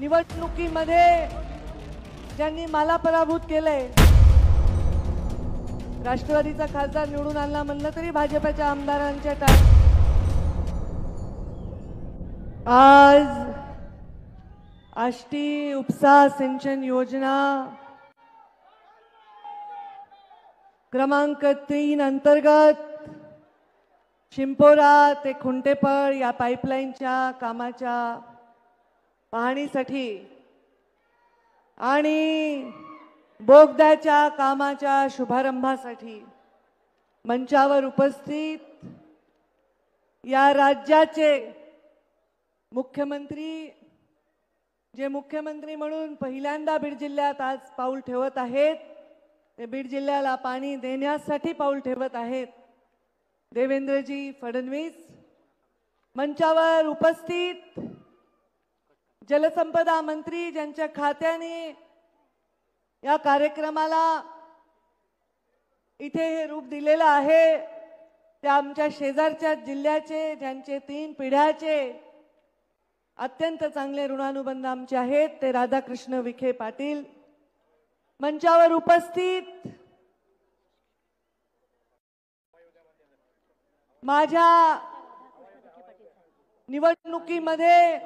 निवडणुकीमध्ये ज्यांनी मला पराभूत केलंय, राष्ट्रवादीचा खासदार निवडून आणला म्हणलं तरी भाजपच्या आमदारांच्या आज आष्टी उपसा सिंचन योजना क्रमांक 3 अंतर्गत शिंपोरा ते खुंटेपळ या पाईपलाईनच्या कामाच्या पाहणीसाठी आणि बोगद्याच्या कामाच्या शुभारंभासाठी मंचावर उपस्थित या राज्याचे मुख्यमंत्री, जे मुख्यमंत्री म्हणून पहिल्यांदा बीड जिल्ह्यात आज पाऊल ठेवत आहेत, ते बीड जिल्ह्याला पाणी देण्यासाठी पाऊल ठेवत आहेत, देवेंद्रजी फडणवीस, मंचावर उपस्थित जलसंपदा मंत्री ज्यांच्या खात्याने या कार्यक्रमाला इथे हे रूप दिलेलं आहे, ते आमच्या शेजारच्या जिल्ह्याचे, ज्यांचे 3 पिढ्याचे अत्यंत चांगले ऋणानुबंध आमचे आहेत, ते राधाकृष्ण विखे पाटील, मंचावर उपस्थित माझ्या निवडणुकीमध्ये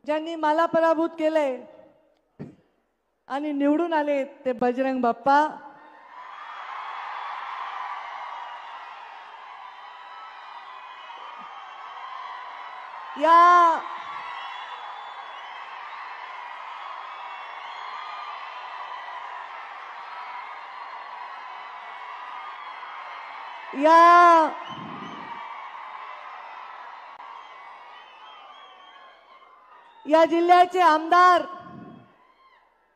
ज्यांनी मला पराभूत केलंय आणि निवडून आले, ते बजरंग बाप्पा, या जिल्ह्याचे आमदार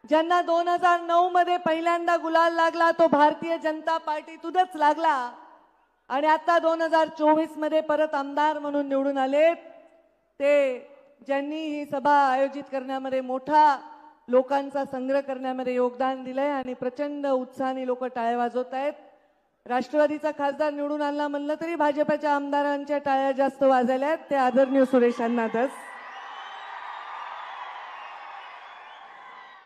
ज्यांना 2009 मध्ये पहिल्यांदा गुलाल लागला, तो भारतीय जनता पार्टीतूनच लागला आणि आता 2024 मध्ये परत आमदार म्हणून निवडून आले, ते ज्यांनी ही सभा आयोजित करण्यामध्ये मोठा लोकांचा संग्रह करण्यामध्ये योगदान दिलंय आणि प्रचंड उत्साहाने लोक टाळ्या वाजवत आहेत. राष्ट्रवादीचा खासदार निवडून आणला म्हणलं तरी भाजपच्या आमदारांच्या टाळ्या जास्त वाजल्या आहेत, ते आदरणीय सुरेश अण्णा धस.